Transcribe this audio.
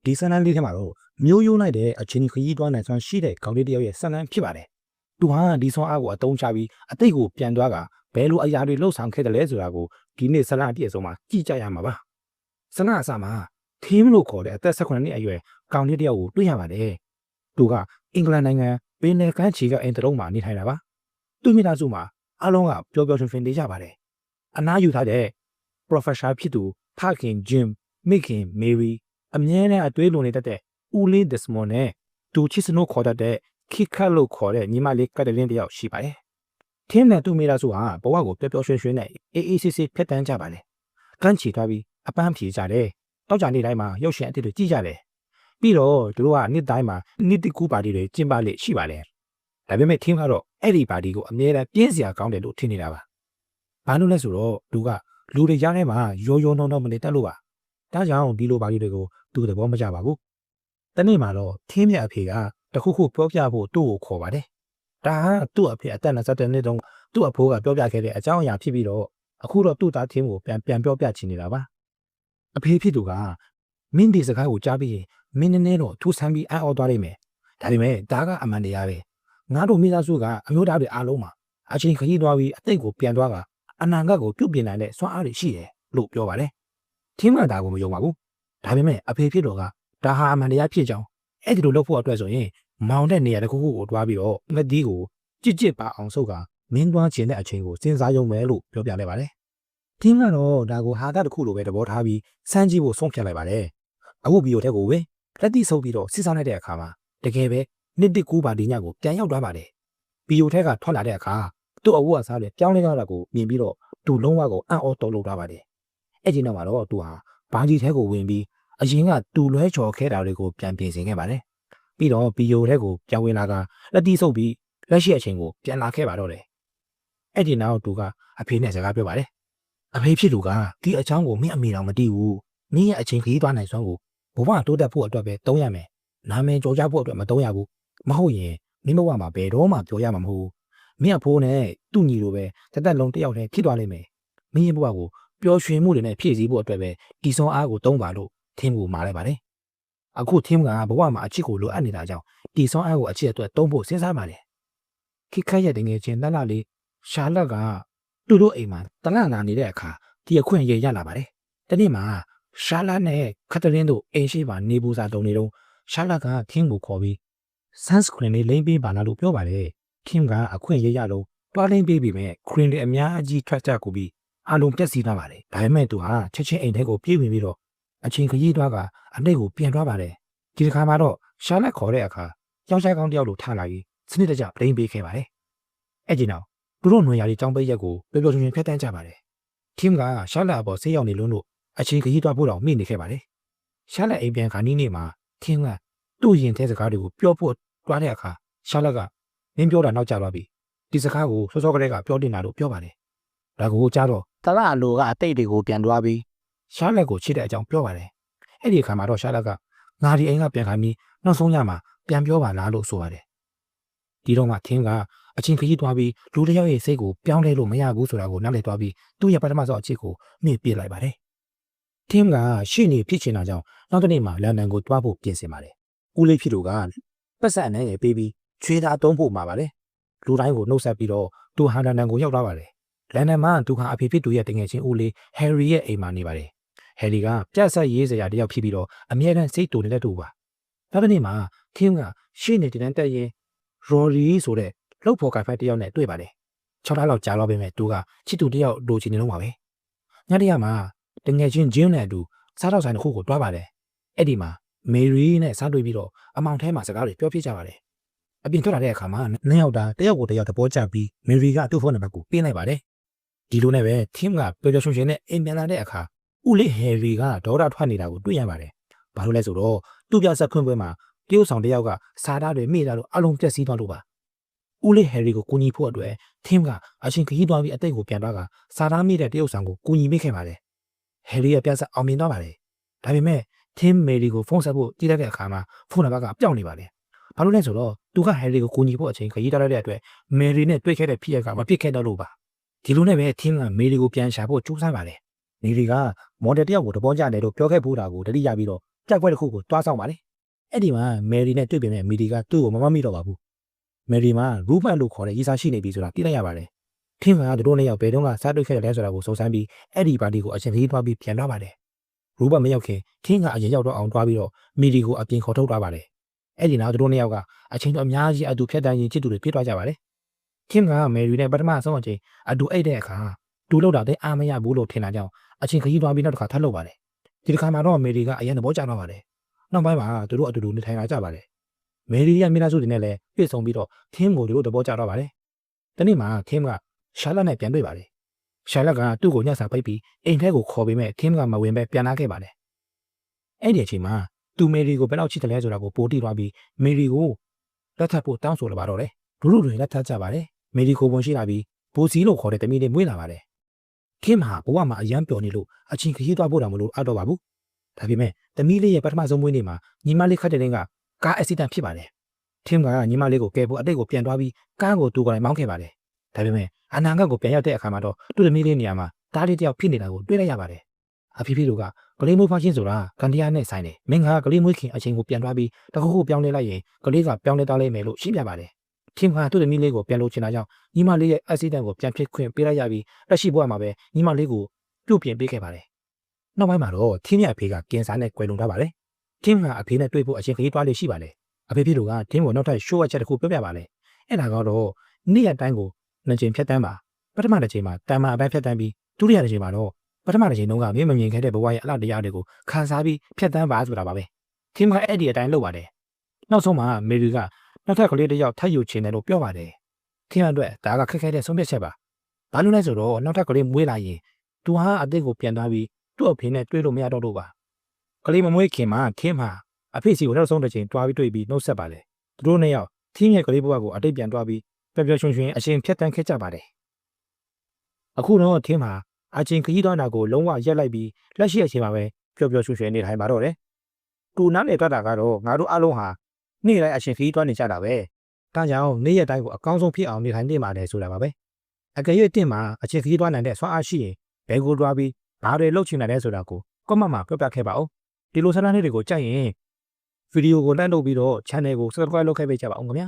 ဒီဆန္ဒလေးထဲမှာတော့မျိုးရိုးလိုက်တဲ့အချင်းခရီးသွားနိုင်စွမ်းရှိတဲ့ကောင်လေးတယောက်ရဲ့ဆန္ဒဖြစ်ပါတယ်။သူဟာဒီဆွမ်းအားကိုအသုံးချပြီးအသိကိုပြန်သွားကဘယ်လိုအရာတွေလှုပ်ဆောင်ခဲ့တယ်လဲဆိုတာကိုဒီနေ့ဆန္ဒအပြည့်အစုံမှာကြည့်ကြရမှာပါ။ဆန္ဒအစမှာထင်းလို့ခေါ်တဲ့အသက်18နှစ်အရွယ်ကောင်လေးတယောက်ကိုတွေ့ရပါတယ်။သူကအင်္ဂလန်နိုင်ငံပင်လယ်ကမ်းခြေကအင်တရုံးမှာနေထိုင်တာပါ။သူ့မိသားစုမှာအားလုံးကပျော်ပျော်ရွှင်ရွှင်နေကြပါတယ်။အနားယူထားတဲ့ professor ဖြစ်သူဖခင်ဂျင်မိခင်မေရီအမြဲတမ်းအတွေးလိုနေတတ်တဲ့ဦးလေးဒစ်မွန်နဲ့သူချစ်စနိုးခေါ်တတ်တဲ့ခိခတ်လို့ခေါ်တဲ့ညီမလေးကတ်တလင်းတယောက်ရှိပါတယ်။ထင်းနဲ့သူ့မိသားစုဟာဘဝကိုပျော်ပျော်ရွှင်ရွှင်နဲ့အေးအေးဆေးဆေးဖြတ်တန်းကြပါလေ။ကမ်းခြေထားပြီးအပန်းဖြေကြတယ်။တောက်ကြနေ့တိုင်းမှာရုပ်ရှင်အသစ်တွေကြည့်ကြတယ်။ပြီးတော့သူတို့ကနေ့တိုင်းမှာနေ့တကူပါတီတွေကျင်းပလေရှိပါလေ။ဒါပေမဲ့ထင်းကတော့အဲ့ဒီပါတီကိုအမြဲတမ်းပြင်းစရာကောင်းတယ်လို့ထင်နေတာပါ။ဘာလို့လဲဆိုတော့သူကလူတွေကြားထဲမှာရိုးရိုးနှောနှောမနေတတ်လို့ပါ။ဒါကြောင့်ဒီလိုပါတီတွေကိုသူသဘောမကျပါဘူး။တနေ့မှာတော့ထင်းမြတ်အဖေကတခုခုပြောပြဖို့သူ့ကိုခေါ်ပါတယ်။ဒါဟာသူ့အဖေအသက်20နှစ်တုန်းသူ့အဖိုးကပြောပြခဲ့တဲ့အကြောင်းအရာဖြစ်ပြီးတော့အခုတော့သူ့သားထင်းကိုပြန်ပြောပြချင်နေတာပါ။အဖေဖြစ်သူကမင်းဒီစကားကိုကြားပြီးရင်မင်းနည်းနည်းတော့ထူဆန်းပြီးအံ့ဩသွားလိမ့်မယ်။ဒါပေမဲ့ဒါကအမှန်တရားပဲ။ငါတို့မိသားစုကအမျိုးသားတွေအားလုံးမှာအချင်းခရီးသွားပြီးအသိကိုပြန်သွားကအနာဂတ်ကိုပြုတ်ပြင်နိုင်တဲ့စွမ်းအားတွေရှိတယ်လို့ပြောပါတယ်။ထင်းကဒါကိုမယုံပါဘူး။ဒါပေမဲ့အဖေဖြစ်တော်ကဒါဟာအမှန်တရားဖြစ်ကြောင်းအဲ့ဒီလိုလုပ်ဖို့အတွက်ဆိုရင်မောင်တဲ့နေရာတစ်ခုခုကိုတွားပြီးတော့ငှက်သီးကိုကြစ်ပါအောင်ဆုပ်ကမင်းသွားခြင်းတဲ့အချိန်ကိုစဉ်းစားရုံပဲလို့ပြောပြလိုက်ပါတယ်။ထင်းကတော့ဒါကိုဟာတာတစ်ခုလိုပဲသဘောထားပြီးစမ်းကြည့်ဖို့ဆုံးဖြတ်လိုက်ပါတယ်။အခုဗီဒီယိုထဲကိုပဲလက်သီးဆုပ်ပြီးတော့စစ်စားလိုက်တဲ့အခါမှာတကယ်ပဲနှစ်တစ်ကူပါဒီညကိုပြန်ရောက်သွားပါတယ်။ဗီဒီယိုထဲကထွက်လာတဲ့အခါသူ့အဝတ်အစားတွေပြောင်းလဲသွားတာကိုမြင်ပြီးတော့သူလုံးဝကိုအံ့ဩတုန်လှုပ်သွားပါတယ်။အဲ့ဒီနောက်မှာတော့သူဟာဘာကြီးထဲကိုဝင်ပြီးအရင်ကတူလွဲချော်ခဲ့တာတွေကိုပြန်ပြင်ဆင်ခဲ့ပါတယ်။ပြီးတော့ဗီဒီယိုထဲကိုပြန်ဝင်လာကလက်တီးဆုပ်ပြီးလက်ရှိအချိန်ကိုပြန်လာခဲ့ပါတော့တယ်။အဲ့ဒီနောက်သူကအဖေနဲ့စကားပြောပါတယ်။အဖေဖြစ်သူကဒီအချောင်းကိုမင်းအမေတော်မသိဘူး။မင်းရဲ့အချိန်ခရီးသွားနိုင်စွမ်းကိုဘဝတိုးတက်ဖို့အတွက်ပဲသုံးရမယ်။နာမည်ကျော်ကြဖို့အတွက်မသုံးရဘူး။မဟုတ်ရင်မင်းဘဝမှာဘယ်တော့မှပြောရမှာမဟုတ်ဘူး။မင်းအဖိုးနဲ့သူ့ညီလိုပဲတက်လုံးတယောက်တည်းဖြစ်သွားလိမ့်မယ်။မင်းရဲ့ဘဝကိုပျော်ရွှင်မှုတွေနဲ့ဖြည့်ဆည်းဖို့အတွက်ပဲဒီစွမ်းအားကိုသုံးပါလို့ထင်းကိုမှာလိုက်ပါတယ်။အခုထင်းကဘဝမှာအချစ်ကိုလိုအပ်နေတာကြောင့်ဒီစွမ်းအားကိုအချစ်အတွက်သုံးဖို့စဉ်းစားပါတယ်။ခိခတ်ရဲ့တငယ်ချင်းလှလှလေးရှာလက်ကသူတို့အိမ်မှာတလန့်လာနေတဲ့အခါဒီအခွင့်အရေးရလာပါတယ်။တနေ့မှာရှာလတ်နဲ့ခတ်တလင်းတို့အိမ်ရှိပါနေပူစာတုံနေတော့ရှာလက်ကထင်းကိုခေါ်ပြီး sunscreen လေးလိမ့်ပေးပါလားလို့ပြောပါတယ်။ထင်းကအခွင့်အရေးရလို့တွားလိမ့်ပေးပြီးမဲ့ cream တွေအများကြီးထွက်ကြကိုပြီးအလုံးပြက်စီးသွားပါတယ်။ဒါပေမဲ့သူဟာချက်ချင်းအိမ်ထဲကိုပြေးဝင်ပြီးတော့အချင်းခရီးသွားကအနှိတ်ကိုပြန်သွားပါတယ်ဒီတစ်ခါမှာတော့ရှာလက်ခေါ်တဲ့အခါယောက်ျားကောင်းတယောက်လိုထလာပြီးစနစ်တကျပြိန်းပေးခဲ့ပါတယ်အဲ့ဒီနောက်သူတို့ຫນွေရာလေးចောင်းပိတ်ရက်ကိုပျော်ပျော်ရွှင်ရွှင်ဖျက်တမ်းကြပါတယ်ထင်းကရှာလက်အပေါ်ဆေးရောက်နေလို့အချင်းခရီးသွားဖို့တော့မိနေခဲ့ပါတယ်ရှာလက်အိမ်ပြန်ခါနီးနေမှာထင်းကသူ့ရင်ထဲစကားတွေကိုပြောဖို့တွားတဲ့အခါရှာလက်ကမင်းပြောတာနောက်ကျသွားပြီဒီစကားကိုစောစောကတည်းကပြောတင်တာလို့ပြောပါတယ်ဒါကိုကြားတော့တလအလိုကအတိတ်တွေကိုပြန်တွားပြီးရှာလက်ကိုချစ်တဲ့အကြောင်းပြောပါတယ်။အဲ့ဒီအခါမှာတော့ရှာလက်ကငါဒီအိမ်ကပြန်ခိုင်းပြီးနောက်ဆုံးညမှာပြန်ပြောပါလားလို့ဆိုပါတယ်။ဒီတော့မှထင်းကအချင်းခရီးသွားပြီးလူတစ်ယောက်ရဲ့စိတ်ကိုပြောင်းလဲလို့မရဘူးဆိုတာကိုနားလည်သွားပြီးသူ့ရဲ့ပထမဆုံးအချစ်ကိုမြင့်ပြစ်လိုက်ပါတယ်။ထင်းကရှေ့နေဖြစ်ချင်တာကြောင့်နောက်တစ်နေ့မှာလန်ဒန်ကိုတွားဖို့ပြင်ဆင်ပါတယ်။ဦးလေးဖြစ်သူကပတ်စံနဲ့ပေးပြီးချွေးသားသုံးဖို့မှာပါတယ်။လူတိုင်းကိုနှုတ်ဆက်ပြီးတော့သူဟာလန်ဒန်ကိုရောက်သွားပါတယ်။လန်ဒန်မှာသူဟာအဖေဖြစ်သူရဲ့တငယ်ချင်းဦးလေးဟယ်ရီရဲ့အိမ်မှာနေပါတယ်။ဟယ်ရီကပြတ်ဆက်ရေးစရာတယောက်ဖြစ်ပြီးတော့အမြဲတမ်းစိတ်တူနေတဲ့သူပါ။နောက်တစ်နေ့မှာထင်းကရှေ့နေတင်တက်ရင်ရော်ရီဆိုတဲ့လှုပ်ဖော်ကိုင်ဖိုက်တယောက်နဲ့တွေ့ပါတယ်။6လလောက်ကြာတော့ပေမဲ့သူကချစ်သူတယောက်လိုချင်နေလုံးပါပဲ။ညတရမှာတငယ်ချင်းဂျင်းနဲ့အတူစားတော့ဆိုင်တစ်ခုကိုတွားပါတယ်။အဲ့ဒီမှာမေရီနဲ့စားတွေ့ပြီးတော့အမောင်ထဲမှာစကားတွေပြောပြကြပါတယ်။အပြင်ထွက်လာတဲ့အခါမှာနှစ်ယောက်တယောက်ကိုတယောက်သဘောကျပြီးမေရီကသူ့ဖုန်းနံပါတ်ကိုပေးလိုက်ပါတယ်။ဒီလိုနဲ့ပဲထင်းကပျော်ပျော်ရွှင်ရွှင်နဲ့အိမ်ပြန်လာတဲ့အခါဦးလေးဟယ်ရီကဒေါသထွက်နေတာကိုတွေ့ရပါတယ်။ဘာလို့လဲဆိုတော့သူ့ပြဆက်ခွင့်ပွဲမှာတရုတ်ဆောင်တယောက်ကစားသားတွေမိတာလို့အလုံးပြက်စီးသွားလို့ပါ။ဦးလေးဟယ်ရီကိုကူညီဖို့အတွက်ထင်းကအချင်းခရီးသွားပြီးအသိကိုပြန်သွားကစားသားမိတဲ့တရုတ်ဆောင်ကိုကူညီမိခဲ့ပါတယ်။ဟယ်ရီရဲ့ပြဆက်အောင်မြင်သွားပါတယ်။ဒါပေမဲ့ထင်းမေရီကိုဖုန်းဆက်ဖို့ကြည့်လိုက်တဲ့အခါမှာဖုန်းနံပါတ်ကပျောက်နေပါတယ်။ဘာလို့လဲဆိုတော့သူကဟယ်ရီကိုကူညီဖို့အချိန်ခရီးသွားတဲ့အတွက်မေရီနဲ့တွေ့ခဲ့တဲ့ဖြစ်ရကမဖြစ်ခဲ့တော့လို့ပါ။ဒီလိုနဲ့ပဲထင်းကမေရီကိုပြန်ရှာဖို့ကြိုးစားပါတယ်။နေရီကမော်ဒယ်တယောက်ကိုတပေါကြတယ်လို့ပြောခဲ့ဖို့တာကိုတတိယပြီးတော့ ကြက်ပွဲတစ်ခုကိုတွားဆောင်ပါလေအဲ့ဒီမှာမယ်ရီနဲ့တွေ့ပြင်မဲ့မီဒီကသူ့ကိုမမမိတော့ပါဘူးမယ်ရီမှာရူဘတ်လို့ခေါ်တဲ့ရေးစားရှိနေပြီဆိုတာသိလိုက်ရပါတယ်ထင်းကတို့နှစ်ယောက်ဘယ်တော့ကစားတွေ့ခဲ့တယ်လဲဆိုတာကိုစုံစမ်းပြီးအဲ့ဒီပါတီကိုအချိန်ကြီးတွားပြီးပြန်သွားပါတယ်ရူဘတ်မရောက်ခင်ထင်းကအရင်ရောက်တော့အောင်တွားပြီးတော့မီဒီကိုအပြင်ခေါ်ထုတ်သွားပါတယ်အဲ့ဒီနောက်တို့နှစ်ယောက်ကအချိန်တော့အများကြီးအတူဖြတ်တန်းရင်ချစ်သူတွေဖြစ်သွားကြပါတယ်ထင်းကမယ်ရီနဲ့ပထမဆုံးအချိန်အတူအိတ်တဲ့အခါတူလောက်တာတဲ့အာမရဘူးလို့ထင်တာကြောင့်အချင်းခကြီးသွားပြီးနောက်တစ်ခါထပ်လုပ်ပါတယ်ဒီတစ်ခါမှာတော့မယ်ရီကအရင်သဘောကျတော့ပါတယ်နောက်ပိုင်းမှာသူတို့အတူတူနေထိုင်လာကြပါတယ်မယ်ရီရဲ့မိသားစုတွေနဲ့လည်းပြည့်စုံပြီးတော့ခင်းကိုတို့သဘောကျတော့ပါတယ်တနေ့မှာခင်းကရှာလက်နဲ့ပြန်တွေ့ပါတယ်ရှာလက်ကသူ့ကိုညှက်စာပိတ်ပြီးအိမ်ထဲကိုခေါ်ပေးမဲ့ခင်းကမဝင်ပဲပြန်လာခဲ့ပါတယ်အဲ့ဒီအချိန်မှာသူမယ်ရီကိုဘယ်လောက်ချစ်တယ်လဲဆိုတာကိုပိုတိသွားပြီးမယ်ရီကိုလက်ထပ်ဖို့တောင်းဆိုလာပါတော့တယ်လူလူတွေလက်ထပ်ကြပါတယ်မယ်ရီကိုပုံရှိလာပြီးဘိုးစီလို့ခေါ်တဲ့တမီးလေးမွေးလာပါတယ်ခင်းမှာဘဝမှာအရန်ပျော်နေလို့အချင်းခရီးသွားဖို့တောင်မလို့အပ်တော့ပါဘူးဒါပေမဲ့တမီးလေးရဲ့ပထမဆုံးမွေးနေ့မှာညီမလေးခတ်တဲ့တင်းကကားအက်ဆီဒန့်ဖြစ်ပါတယ်ထင်းကညီမလေးကိုကယ်ဖို့အတိတ်ကိုပြန်သွားပြီးကားကိုတူကိုယ်တိုင်မောင်းခဲ့ပါတယ်ဒါပေမဲ့အနာဂတ်ကိုပြန်ရောက်တဲ့အခါမှာတော့သူ့သမီးလေးနေရာမှာတားလေးတယောက်ဖြစ်နေတာကိုတွေ့လိုက်ရပါတယ်အဖေဖေတို့ကကလေးမွေးဖွားခြင်းဆိုတာကန်တရားနဲ့ဆိုင်တယ်မင်းကကလေးမွေးခင်အချိန်ကိုပြန်သွားပြီးတခုခုပြောင်းလဲလိုက်ရင်ကလေးကပြောင်းလဲသွားလိမ့်မယ်လို့ရှင်းပြပါတယ်ထင်းကသူ့သမီးလေးကိုပြန်လို့ချင်တာကြောင့်ညီမလေးရဲ့အက်ဆီဒန့်ကိုပြန်ဖြစ်ခွင့်ပေးလိုက်ရပြီးလက်ရှိဘဝမှာပဲညီမလေးကိုပြုတ်ပြင်ပေးခဲ့ပါတယ်နောက်ပိုင်းမှာတော့ထင်းရဲ့အဖေကကင်ဆာနဲ့ကွယ်လွန်သွားပါတယ်ထင်းကအဖေနဲ့တွေ့ဖို့အချိန်ခရီးသွားလေးရှိပါတယ်အဖေဖေတို့ကထင်းကိုနောက်ထပ်ရှိုးဝက်ချက်တစ်ခုပြောပြပါလေအဲ့ဒါကတော့နေ့ရက်တိုင်းကိုနှစ်ချိန်ဖြတ်တန်းပါပထမတစ်ချိန်မှာတန်မာအပိုင်းဖြတ်တန်းပြီးဒုတိယတစ်ချိန်မှာတော့ပထမတစ်ချိန်တုန်းကမင်းမမြင်ခဲ့တဲ့ဘဝရဲ့အလှတရားတွေကိုခံစားပြီးဖြတ်တန်းပါဆိုတာပါပဲထင်းကအဲ့ဒီအတိုင်းလုပ်ပါတယ်နောက်ဆုံးမှာမေရီကနောက်ထပ်ကလေးတစ်ယောက်ထပ်ယူချင်တယ်လို့ပြောပါတယ်ထင်းအတွက်ဒါကခက်ခဲတဲ့ဆုံးဖြတ်ချက်ပါဘာလို့လဲဆိုတော့နောက်ထပ်ကလေးမွေးလာရင်သူဟာအသက်ကိုပြန်သွားပြီးသူ့အဖေနဲ့တွေ့လို့မရတော့လို့ပါကလေးမမွေးခင်မှာထင်းမှာအဖေစီကိုနောက်ဆုံးတစ်ချိန်တွားပြီးတွေ့ပြီးနှုတ်ဆက်ပါလေသူတို့နှစ်ယောက်ထင်းရဲ့ကလေးဘဝကိုအတိတ်ပြန်တွားပြီးပျော်ပျော်ရွှင်ရွှင်အရှင်ဖြတ်တန်းခဲ့ကြပါတယ်အခုတော့ထင်းမှာအချင်းခကြီးသွားတာကိုလုံးဝရက်လိုက်ပြီးလက်ရှိအချိန်မှာပဲပျော်ပျော်ရွှင်ရွှင်နေထိုင်ပါတော့တယ်တူနားနေတော့တာကတော့ငါတို့အားလုံးဟာနေ့တိုင်းအရှင်ခကြီးသွားနေကြတာပဲဒါကြောင့်နေ့ရက်တိုင်းကိုအကောင်းဆုံးဖြစ်အောင်နေထိုင်နေပါတယ်ဆိုတာပါပဲအကယ်၍တင့်မှာအချင်းခကြီးသွားနိုင်တဲ့ဆွမ်းအားရှိရင်ဘယ်ကိုတွားပြီးဘာတွေလုပ်ချင်တယ်လဲဆိုတာကိုကွန်မန့်မှာပြောပြခဲ့ပါဦးဒီလိုစာတမ်းလေးတွေကိုကြိုက်ရင်ဗီဒီယိုကိုလိုက်လုပ်ပြီးတော့ channel ကို subscribe လုပ်ခဲ့ပေးကြပါဦးခင်ဗျာ